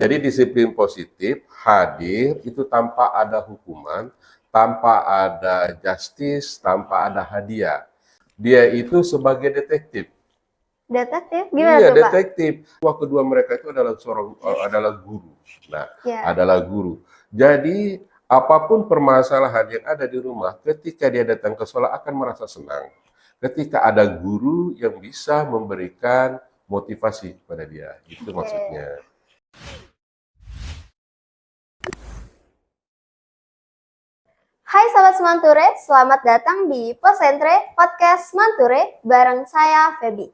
Jadi disiplin positif hadir itu tanpa ada hukuman, tanpa ada justice, tanpa ada hadiah. Dia itu sebagai detektif. Detektif? Gimana Iya, tuh, Pak? detektif. Wah, kedua mereka itu adalah guru. Nah, Ya. adalah guru. Jadi, apapun permasalahan yang ada di rumah, ketika dia datang ke sekolah akan merasa senang. Ketika ada guru yang bisa memberikan motivasi kepada dia. Itu Oke. maksudnya. Hai Sobat Semanture, selamat datang di Posentre Podcast Manture bareng saya Feby.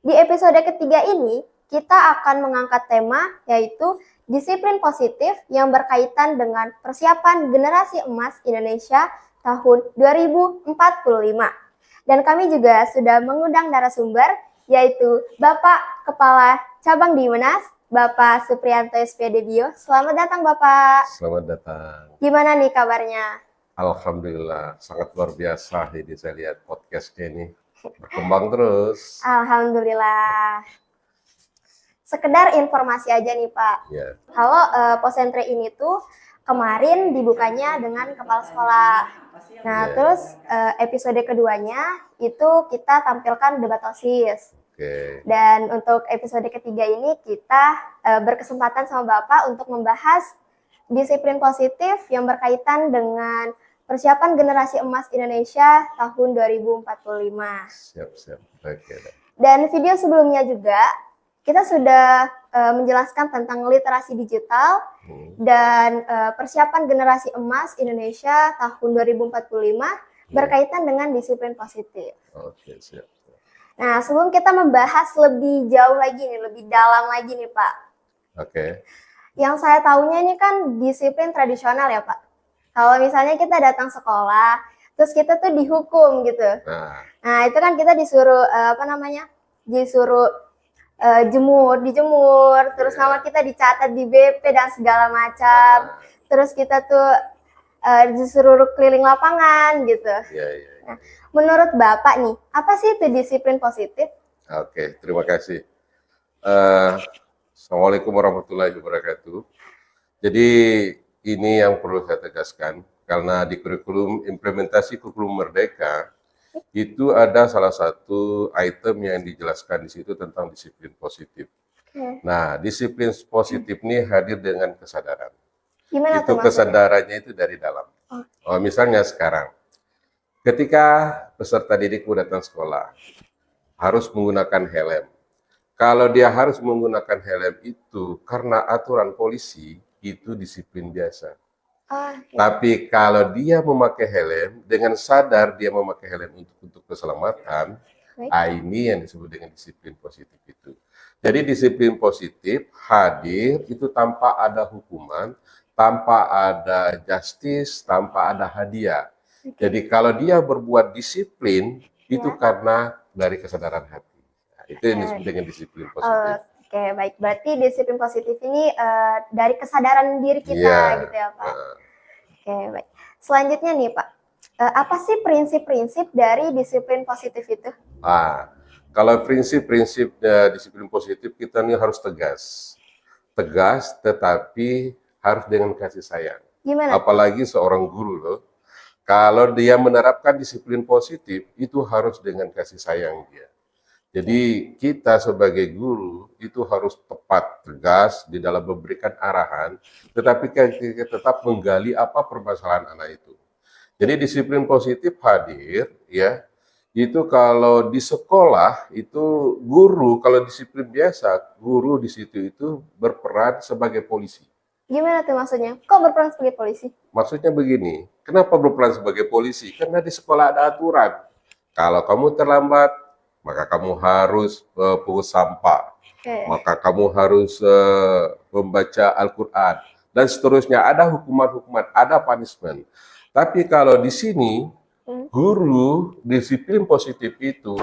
Di episode ketiga ini, kita akan mengangkat tema yaitu disiplin positif yang berkaitan dengan persiapan generasi emas Indonesia tahun 2045. Dan kami juga sudah mengundang narasumber yaitu Bapak Kepala Cabang Dimenas, Bapak Supriyanto SPD Bio. Selamat datang Bapak. Selamat datang. Gimana nih kabarnya? Alhamdulillah, sangat luar biasa ini saya lihat podcastnya ini. Berkembang terus. Alhamdulillah. Sekedar informasi aja nih Pak. Ya. Kalau Posentre ini tuh kemarin dibukanya dengan kepala sekolah. Nah, terus episode keduanya itu kita tampilkan debat OSIS. Dan untuk episode ketiga ini kita berkesempatan sama Bapak untuk membahas disiplin positif yang berkaitan dengan persiapan generasi emas Indonesia tahun 2045. Siap. Oke. Dan video sebelumnya juga kita sudah menjelaskan tentang literasi digital dan persiapan generasi emas Indonesia tahun 2045 berkaitan dengan disiplin positif. Oke, siap. Nah, sebelum kita membahas lebih jauh lagi nih, lebih dalam lagi nih Pak. Oke. Yang saya tahunya ini kan disiplin tradisional ya Pak. Kalau misalnya kita datang sekolah, terus kita tuh dihukum gitu. Nah itu kan kita disuruh disuruh dijemur, terus nama kita dicatat di BP dan segala macam. Terus kita tuh disuruh keliling lapangan gitu. Nah, menurut Bapak nih, apa sih itu disiplin positif? Oke, terima kasih. Assalamualaikum warahmatullahi wabarakatuh. Jadi ini yang perlu saya tegaskan, karena di implementasi kurikulum Merdeka, itu ada salah satu item yang dijelaskan di situ tentang disiplin positif. Nah, disiplin positif ini hadir dengan kesadaran. Gimana itu kesadarannya itu dari dalam. Misalnya sekarang, ketika peserta didikmu datang sekolah, harus menggunakan helm. Kalau dia harus menggunakan helm itu karena aturan polisi, itu disiplin biasa. Tapi kalau dia memakai helm, dengan sadar dia memakai helm untuk keselamatan, ini yang disebut dengan disiplin positif itu. Jadi disiplin positif hadir itu tanpa ada hukuman, tanpa ada justice, tanpa ada hadiah. Jadi kalau dia berbuat disiplin, itu karena dari kesadaran hati. Nah, itu yang disebut dengan disiplin positif. Oke, baik. Berarti disiplin positif ini dari kesadaran diri kita gitu ya Pak. Oke, baik. Selanjutnya nih Pak, apa sih prinsip-prinsip dari disiplin positif itu? Kalau prinsip-prinsip disiplin positif kita nih harus tegas. Tegas tetapi harus dengan kasih sayang. Gimana? Apalagi seorang guru loh. Kalau dia menerapkan disiplin positif, itu harus dengan kasih sayang dia. Jadi kita sebagai guru itu harus tepat, tegas di dalam memberikan arahan, tetapi kita tetap menggali apa permasalahan anak itu. Jadi disiplin positif hadir, ya, itu kalau di sekolah itu guru, kalau disiplin biasa, guru di situ itu berperan sebagai polisi. Gimana tuh maksudnya? Kok berperan sebagai polisi? Maksudnya begini, kenapa berperan sebagai polisi? Karena di sekolah ada aturan. Kalau kamu terlambat, maka kamu harus pungut sampah. Maka kamu harus membaca Al-Quran. Dan seterusnya, ada hukuman-hukuman, ada punishment. Tapi kalau di sini, guru disiplin positif itu,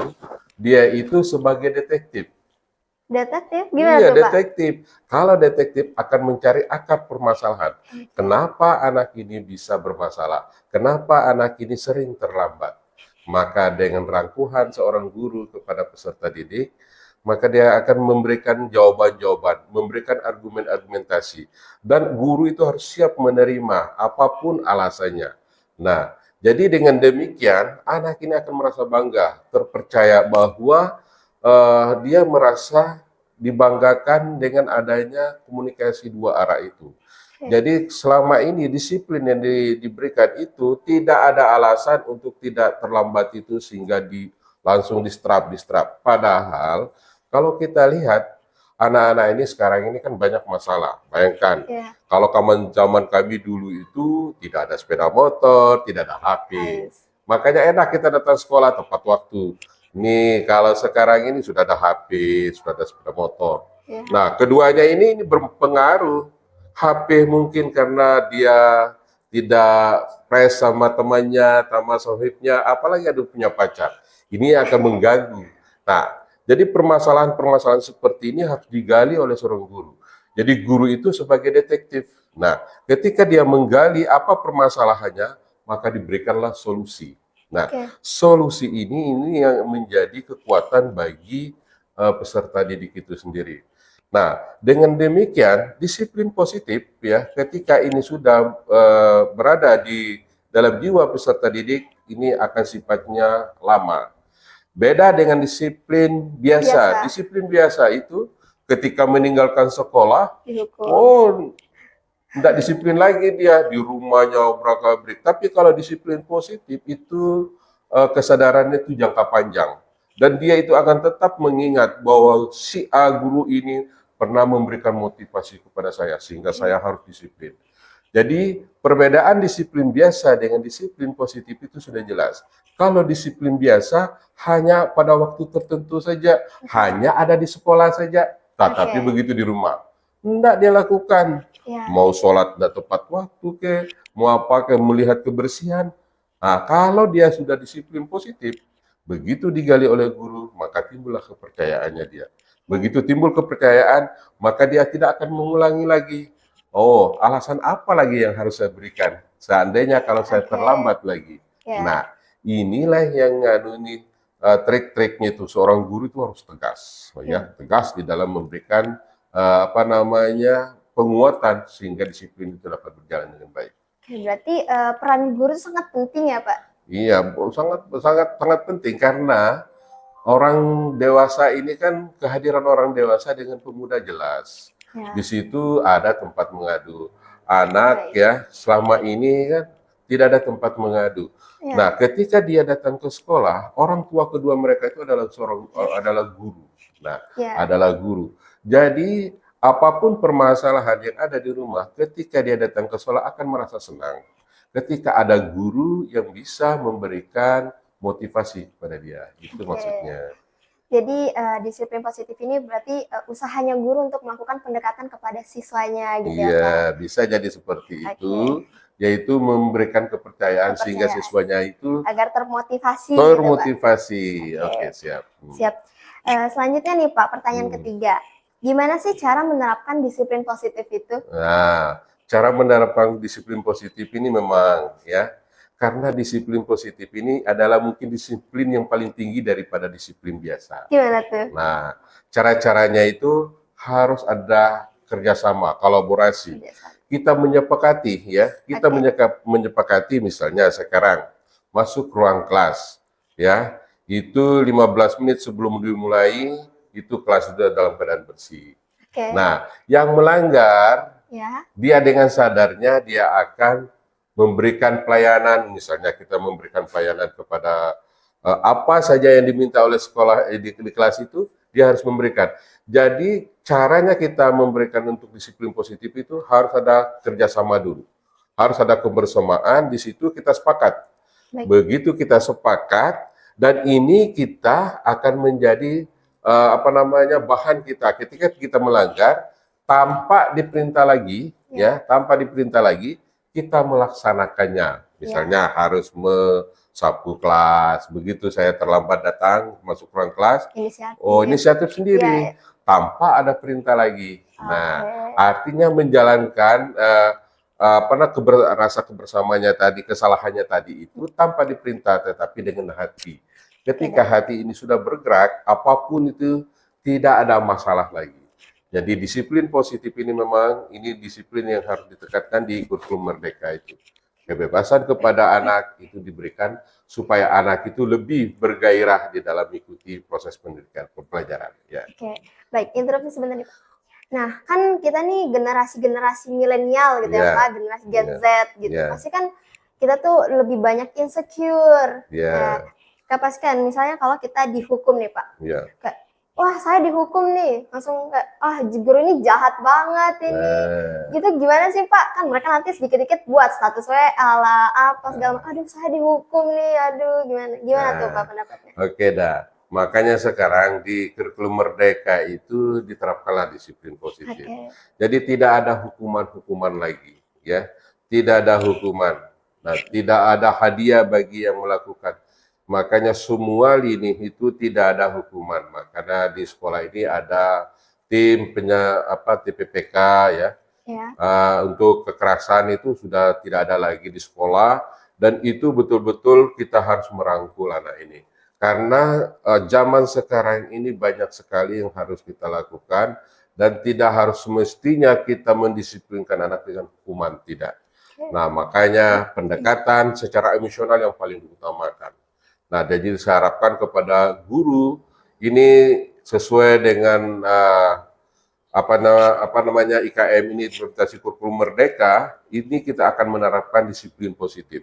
dia itu sebagai detektif. Detektif? Gimana tuh, Pak? Detektif. Kalau detektif akan mencari akar permasalahan. Kenapa anak ini bisa bermasalah? Kenapa anak ini sering terlambat? Maka dengan rangkuman seorang guru kepada peserta didik, maka dia akan memberikan jawaban-jawaban, memberikan argumen-argumentasi. Dan guru itu harus siap menerima apapun alasannya. Nah, jadi dengan demikian, anak ini akan merasa bangga, terpercaya bahwa dia merasa dibanggakan dengan adanya komunikasi dua arah itu. Jadi selama ini disiplin yang diberikan itu tidak ada alasan untuk tidak terlambat itu sehingga langsung distrap. Padahal kalau kita lihat anak-anak ini sekarang ini kan banyak masalah. Bayangkan kalau zaman kami dulu itu tidak ada sepeda motor, tidak ada HP. Makanya enak kita datang sekolah tepat waktu. Nih kalau sekarang ini sudah ada HP, sudah ada sepeda motor. Nah keduanya ini berpengaruh. HP mungkin karena dia tidak fresh sama temannya, sama sohibnya, apalagi ada punya pacar. Ini akan mengganggu. Nah, jadi permasalahan-permasalahan seperti ini harus digali oleh seorang guru. Jadi guru itu sebagai detektif. Nah, ketika dia menggali apa permasalahannya, maka diberikanlah solusi. Nah, solusi ini yang menjadi kekuatan bagi peserta didik itu sendiri. Nah, dengan demikian disiplin positif ya, ketika ini sudah berada di dalam jiwa peserta didik, ini akan sifatnya lama. Beda dengan disiplin biasa. Disiplin biasa itu ketika meninggalkan sekolah, tidak disiplin lagi dia di rumahnya obrak-abrik. Tapi kalau disiplin positif itu kesadarannya itu jangka panjang. Dan dia itu akan tetap mengingat bahwa si A guru ini pernah memberikan motivasi kepada saya sehingga saya harus disiplin. Jadi perbedaan disiplin biasa dengan disiplin positif itu sudah jelas. Kalau disiplin biasa hanya pada waktu tertentu saja, hanya ada di sekolah saja, tapi begitu di rumah tidak dia lakukan. Mau sholat tidak tepat waktu mau apa melihat kebersihan. Nah, kalau dia sudah disiplin positif, begitu digali oleh guru, maka timbullah kepercayaannya dia. Begitu timbul kepercayaan, maka dia tidak akan mengulangi lagi. Oh, alasan apa lagi yang harus saya berikan? Seandainya kalau saya terlambat lagi. Nah, inilah yang trik-triknya itu. Seorang guru itu harus tegas, ya, tegas di dalam memberikan penguatan sehingga disiplin itu dapat berjalan dengan baik. Berarti peran guru sangat penting ya, Pak? Iya, sangat penting karena orang dewasa ini kan kehadiran orang dewasa dengan pemuda jelas. Di situ ada tempat mengadu. Anak ya selama ini kan tidak ada tempat mengadu. Nah, ketika dia datang ke sekolah, orang tua kedua mereka itu adalah guru. Nah, adalah guru. Jadi apapun permasalahan yang ada di rumah, ketika dia datang ke sekolah akan merasa senang. Ketika ada guru yang bisa memberikan motivasi kepada dia, itu maksudnya. Jadi disiplin positif ini berarti usahanya guru untuk melakukan pendekatan kepada siswanya gitu ya, Pak? Iya, bisa jadi seperti itu, yaitu memberikan kepercayaan sehingga siswanya itu agar termotivasi. Termotivasi, gitu, Oke, siap. Siap. Selanjutnya nih Pak, pertanyaan ketiga. Gimana sih cara menerapkan disiplin positif itu? Nah, cara menerapkan disiplin positif ini memang ya, karena disiplin positif ini adalah mungkin disiplin yang paling tinggi daripada disiplin biasa. Gimana tuh? Nah, cara-caranya itu harus ada kerjasama, kolaborasi. Kita menyepakati ya, kita menyepakati misalnya sekarang masuk ruang kelas ya, itu 15 menit sebelum dimulai itu kelas sudah dalam keadaan bersih. Nah, yang melanggar dia dengan sadarnya dia akan memberikan pelayanan, misalnya kita memberikan pelayanan kepada apa saja yang diminta oleh sekolah di kelas itu, dia harus memberikan. Jadi caranya kita memberikan untuk disiplin positif itu harus ada kerjasama dulu. Harus ada kebersamaan, di situ kita sepakat. Begitu kita sepakat, dan ini kita akan menjadi bahan kita ketika kita melanggar tanpa diperintah lagi, tanpa diperintah lagi, kita melaksanakannya. Misalnya harus sapu kelas, begitu saya terlambat datang masuk ruang kelas, inisiatif sendiri, tanpa ada perintah lagi. Nah, artinya menjalankan rasa kebersamanya tadi, kesalahannya tadi itu tanpa diperintah, tetapi dengan hati. Ketika hati ini sudah bergerak, apapun itu tidak ada masalah lagi. Jadi disiplin positif ini memang ini disiplin yang harus ditekankan di kurikulum Merdeka itu. Kebebasan kepada anak itu diberikan supaya anak itu lebih bergairah di dalam mengikuti proses pendidikan pembelajaran. Ya. Oke, baik. Interupsi sebentar nih Pak. Nah, kan kita nih generasi-generasi milenial gitu ya Ya. Pak, generasi Gen Ya. Z gitu. Ya. Pasti kan kita tuh lebih banyak insecure. Nah, Ya. kita pastikan misalnya kalau kita dihukum nih Pak. Ya. Kayak, wah saya dihukum nih. Langsung kayak, guru ini jahat banget ini. Nah. Gitu gimana sih Pak? Kan mereka nanti sedikit-sedikit buat status WA lah, apa segala macam. Aduh saya dihukum nih, aduh gimana tuh Pak pendapatnya? Oke dah. Makanya sekarang di kurikulum Merdeka itu diterapkanlah disiplin positif. Oke. Jadi tidak ada hukuman-hukuman lagi, ya. Tidak ada hukuman. Nah, tidak ada hadiah bagi yang melakukan. Makanya semua lini itu tidak ada hukuman. Makanya di sekolah ini ada tim TPPK ya. Ya. Untuk kekerasan itu sudah tidak ada lagi di sekolah dan itu betul-betul kita harus merangkul anak ini. Karena zaman sekarang ini banyak sekali yang harus kita lakukan dan tidak harus semestinya kita mendisiplinkan anak dengan hukuman, tidak. Nah, makanya pendekatan secara emosional yang paling diutamakan. Nah, jadi saya harapkan kepada guru ini sesuai dengan IKM ini implementasi kurikulum Merdeka, ini kita akan menerapkan disiplin positif.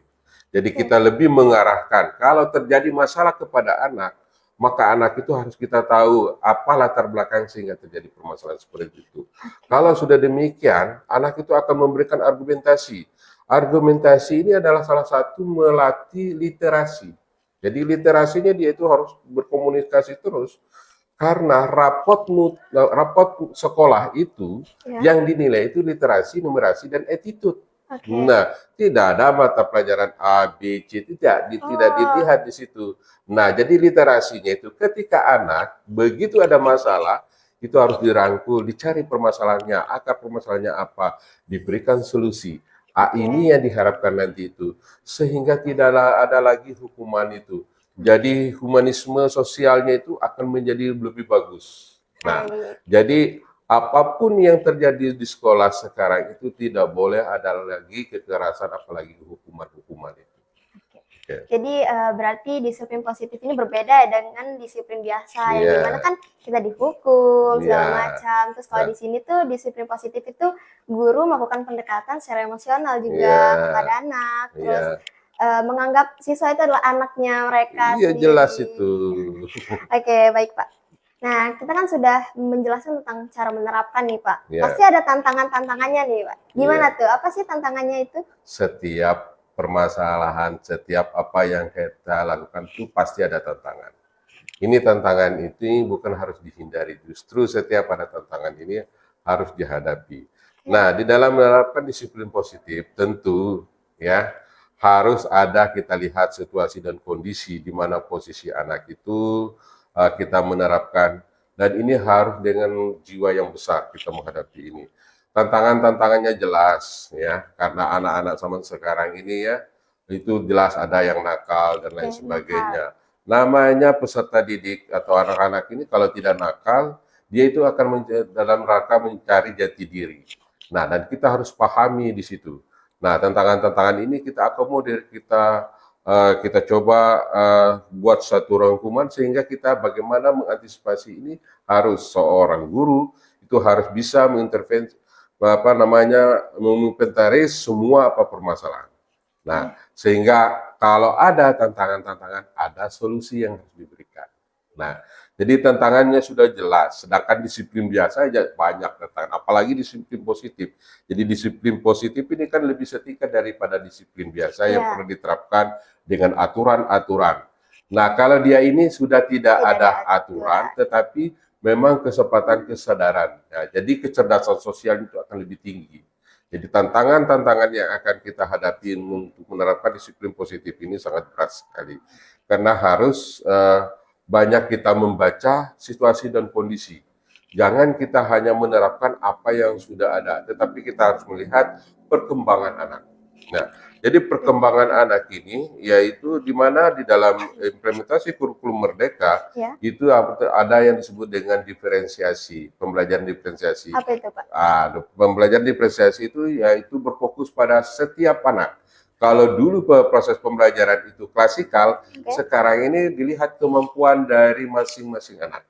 Jadi kita lebih mengarahkan kalau terjadi masalah kepada anak, maka anak itu harus kita tahu apa latar belakang sehingga terjadi permasalahan seperti itu. Kalau sudah demikian, anak itu akan memberikan argumentasi. Argumentasi ini adalah salah satu melatih literasi. Jadi literasinya dia itu harus berkomunikasi terus. Karena rapot sekolah itu yang dinilai itu literasi, numerasi, dan attitude. Nah, tidak ada mata pelajaran A, B, C, tidak dilihat di situ. Nah, jadi literasinya itu ketika anak begitu ada masalah, itu harus dirangkul, dicari permasalahannya, akar permasalahannya apa, diberikan solusi. Ini yang diharapkan nanti itu. Sehingga tidak ada lagi hukuman itu. Jadi humanisme sosialnya itu akan menjadi lebih bagus. Nah, jadi apapun yang terjadi di sekolah sekarang itu tidak boleh ada lagi kekerasan, apalagi hukuman-hukuman itu. Okay. Jadi berarti disiplin positif ini berbeda dengan disiplin biasa yang dimana kan kita dihukum segala macam. Terus kalau di sini tuh disiplin positif itu guru melakukan pendekatan secara emosional juga kepada anak. Terus menganggap siswa itu adalah anaknya mereka sendiri. Jelas itu. Oke, baik Pak. Nah, kita kan sudah menjelaskan tentang cara menerapkan nih Pak. Pasti ada tantangan-tantangannya nih Pak. Gimana tuh? Apa sih tantangannya itu? Setiap permasalahan, setiap apa yang kita lakukan itu pasti ada tantangan. Ini tantangan itu bukan harus dihindari. Justru setiap ada tantangan ini harus dihadapi. Nah, di dalam menerapkan disiplin positif tentu ya harus ada kita lihat situasi dan kondisi di mana posisi anak itu kita menerapkan, dan ini harus dengan jiwa yang besar kita menghadapi ini. Tantangannya jelas ya, karena anak-anak zaman sekarang ini ya itu jelas ada yang nakal dan lain sebagainya. Namanya peserta didik atau anak-anak ini kalau tidak nakal, dia itu akan dalam rangka mencari jati diri. Nah, dan kita harus pahami di situ. Nah, tantangan-tantangan ini kita akomodir, kita coba buat satu rangkuman sehingga kita bagaimana mengantisipasi ini. Harus seorang guru itu harus bisa mengintervensi menginventaris semua permasalahan. Nah, sehingga kalau ada tantangan-tantangan, ada solusi yang harus diberikan. Nah, jadi tantangannya sudah jelas, sedangkan disiplin biasa aja banyak tantangan, apalagi disiplin positif. Jadi disiplin positif ini kan lebih setingkat daripada disiplin biasa yang perlu diterapkan dengan aturan-aturan. Nah, kalau dia ini sudah tidak ada aturan, tetapi memang kesadaran. Nah, jadi kecerdasan sosial itu akan lebih tinggi. Jadi tantangan-tantangan yang akan kita hadapi untuk menerapkan disiplin positif ini sangat berat sekali. Karena harus banyak kita membaca situasi dan kondisi. Jangan kita hanya menerapkan apa yang sudah ada, tetapi kita harus melihat perkembangan anak. Nah, jadi perkembangan anak ini yaitu di mana di dalam implementasi kurikulum Merdeka Ya. itu ada yang disebut dengan diferensiasi, pembelajaran diferensiasi. Apa itu, Pak? Pembelajaran diferensiasi itu yaitu berfokus pada setiap anak. Kalau dulu proses pembelajaran itu klasikal, sekarang ini dilihat kemampuan dari masing-masing anak.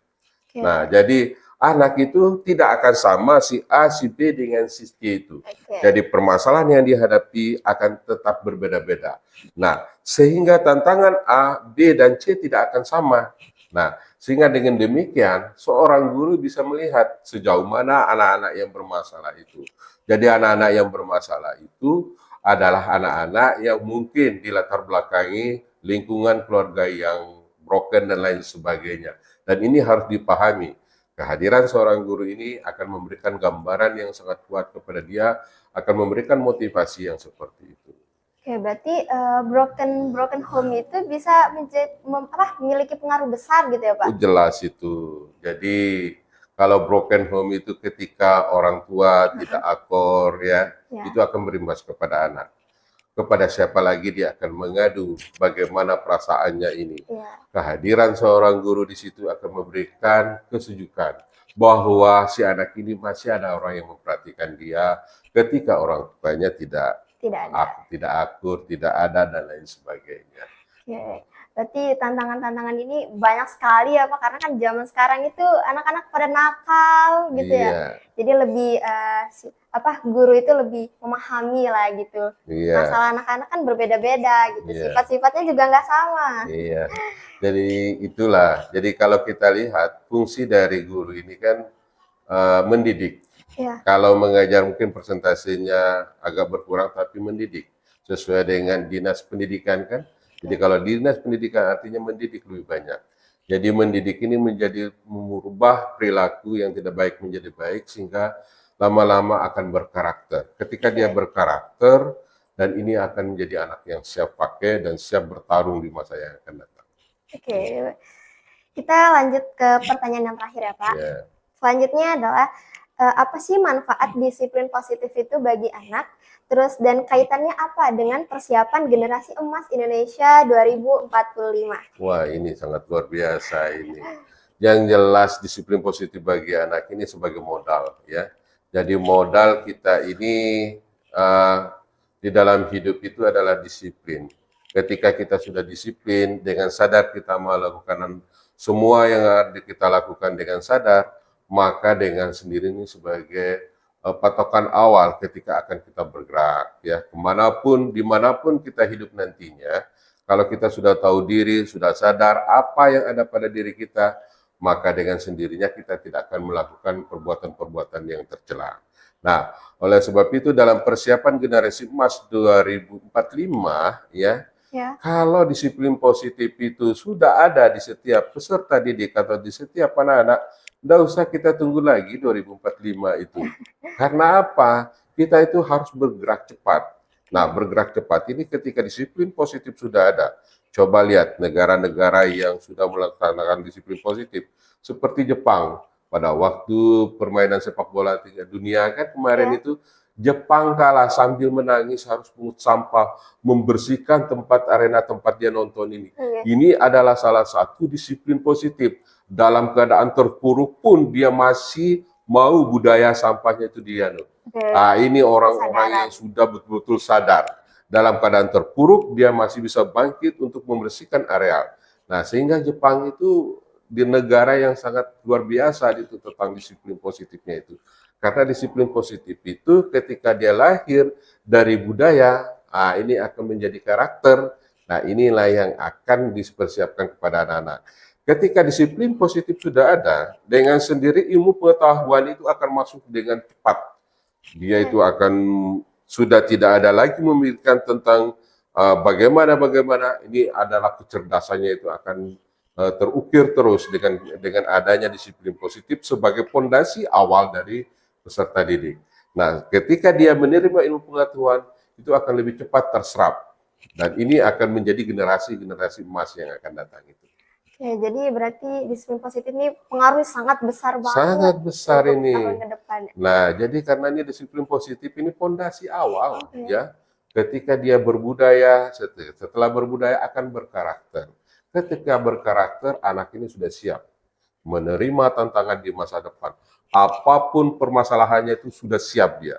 Nah, jadi anak itu tidak akan sama si A, si B dengan si C itu. Jadi permasalahan yang dihadapi akan tetap berbeda-beda. Nah, sehingga tantangan A, B, dan C tidak akan sama. Nah, sehingga dengan demikian seorang guru bisa melihat sejauh mana anak-anak yang bermasalah itu. Jadi anak-anak yang bermasalah itu adalah anak-anak yang mungkin dilatar belakangi lingkungan keluarga yang broken dan lain sebagainya. Dan ini harus dipahami. Kehadiran seorang guru ini akan memberikan gambaran yang sangat kuat kepada dia, akan memberikan motivasi yang seperti itu. Oke, berarti broken home itu bisa memiliki pengaruh besar gitu ya, Pak? Jelas itu. Jadi kalau broken home itu ketika orang tua tidak akor ya, itu akan berimbas kepada anak. Kepada siapa lagi dia akan mengadu bagaimana perasaannya ini. Kehadiran seorang guru di situ akan memberikan kesejukan bahwa si anak ini masih ada orang yang memperhatikan dia ketika orang tuanya tidak akur, tidak ada dan lain sebagainya. Oke. Berarti tantangan-tantangan ini banyak sekali ya Pak, karena kan zaman sekarang itu anak-anak pada nakal gitu ya. Jadi lebih guru itu lebih memahami lah gitu. Masalah anak-anak kan berbeda-beda gitu, sifat-sifatnya juga nggak sama. Iya. Jadi itulah. Jadi kalau kita lihat fungsi dari guru ini kan mendidik. Kalau mengajar mungkin persentasenya agak berkurang, tapi mendidik sesuai dengan dinas pendidikan kan. Jadi kalau dinas pendidikan artinya mendidik lebih banyak. Jadi mendidik ini menjadi merubah perilaku yang tidak baik menjadi baik sehingga lama-lama akan berkarakter. Ketika dia berkarakter dan ini akan menjadi anak yang siap pakai dan siap bertarung di masa yang akan datang. Oke, kita lanjut ke pertanyaan yang terakhir ya Pak. Selanjutnya adalah apa sih manfaat disiplin positif itu bagi anak? Terus dan kaitannya apa dengan persiapan generasi emas Indonesia 2045? Wah, ini sangat luar biasa ini. Yang jelas disiplin positif bagi anak ini sebagai modal ya. Jadi modal kita ini di dalam hidup itu adalah disiplin. Ketika kita sudah disiplin dengan sadar kita melakukan semua yang kita lakukan dengan sadar, maka dengan sendirinya sebagai patokan awal ketika akan kita bergerak ya kemanapun dimanapun kita hidup nantinya. Kalau kita sudah tahu diri, sudah sadar apa yang ada pada diri kita, maka dengan sendirinya kita tidak akan melakukan perbuatan-perbuatan yang tercela. Nah, oleh sebab itu dalam persiapan generasi emas 2045 ya, kalau disiplin positif itu sudah ada di setiap peserta didik atau di setiap anak-anak, tidak usah kita tunggu lagi 2045 itu. Karena apa? Kita itu harus bergerak cepat. Nah, bergerak cepat ini ketika disiplin positif sudah ada. Coba lihat negara-negara yang sudah melaksanakan disiplin positif. Seperti Jepang. Pada waktu permainan sepak bola tingkat dunia kan kemarin itu, Jepang kalah sambil menangis harus pungut sampah, membersihkan arena tempat dia nonton ini. Ini adalah salah satu disiplin positif. Dalam keadaan terpuruk pun dia masih mau budaya sampahnya itu dia. Nah, ini orang-orang yang sudah betul-betul sadar. Dalam keadaan terpuruk dia masih bisa bangkit untuk membersihkan areal. Nah, sehingga Jepang itu di negara yang sangat luar biasa itu tentang disiplin positifnya itu. Karena disiplin positif itu ketika dia lahir dari budaya, ini akan menjadi karakter. Nah, inilah yang akan dipersiapkan kepada anak-anak. Ketika disiplin positif sudah ada, dengan sendiri ilmu pengetahuan itu akan masuk dengan cepat. Dia itu akan sudah tidak ada lagi memikirkan tentang bagaimana ini adalah kecerdasannya itu akan terukir terus dengan adanya disiplin positif sebagai fondasi awal dari peserta didik. Nah, ketika dia menerima ilmu pengetahuan itu akan lebih cepat terserap dan ini akan menjadi generasi emas yang akan datang itu. Ya, jadi berarti disiplin positif ini pengaruhnya sangat besar banget. Sangat besar ini. Tahun ke depan. Nah, jadi karena ini disiplin positif ini fondasi awal ya. Ketika dia berbudaya, setelah berbudaya akan berkarakter. Ketika berkarakter, anak ini sudah siap menerima tantangan di masa depan. Apapun permasalahannya itu sudah siap dia.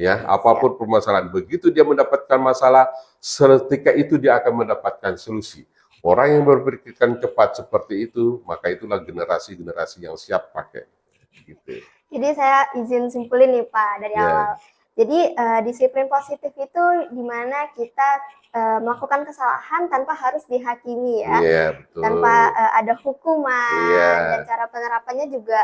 Ya, apapun permasalahan, begitu dia mendapatkan masalah, seketika itu dia akan mendapatkan solusi. Orang yang berpikiran cepat seperti itu, maka itulah generasi-generasi yang siap pakai. Gitu. Jadi saya izin simpulin nih Pak dari awal. Jadi disiplin positif itu dimana kita melakukan kesalahan tanpa harus dihakimi ya, betul. tanpa ada hukuman, dan cara penerapannya juga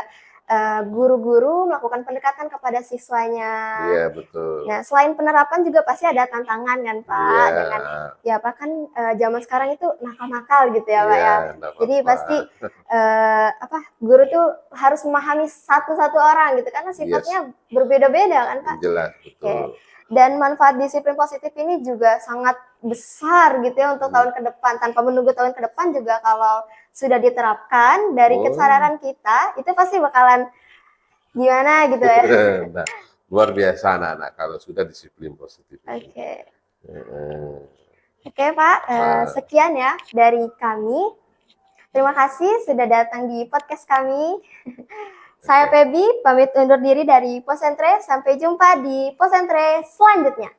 guru-guru melakukan pendekatan kepada siswanya. Betul. Nah, selain penerapan juga pasti ada tantangan kan Pak, dengan ya Pak kan zaman sekarang itu nakal-nakal gitu ya Pak ya. Jadi pasti guru tuh harus memahami satu-satu orang gitu karena sifatnya berbeda-beda kan Pak. Jelas, betul. Dan manfaat disiplin positif ini juga sangat besar gitu ya untuk tahun ke depan. Tanpa menunggu tahun ke depan juga kalau sudah diterapkan dari kesadaran kita, itu pasti bakalan gimana gitu ya. Nah, luar biasa anak-anak kalau sudah disiplin positif. Oke Pak, sekian ya dari kami. Terima kasih sudah datang di podcast kami. Saya Feby, pamit undur diri dari Posentre. Sampai jumpa di Posentre selanjutnya.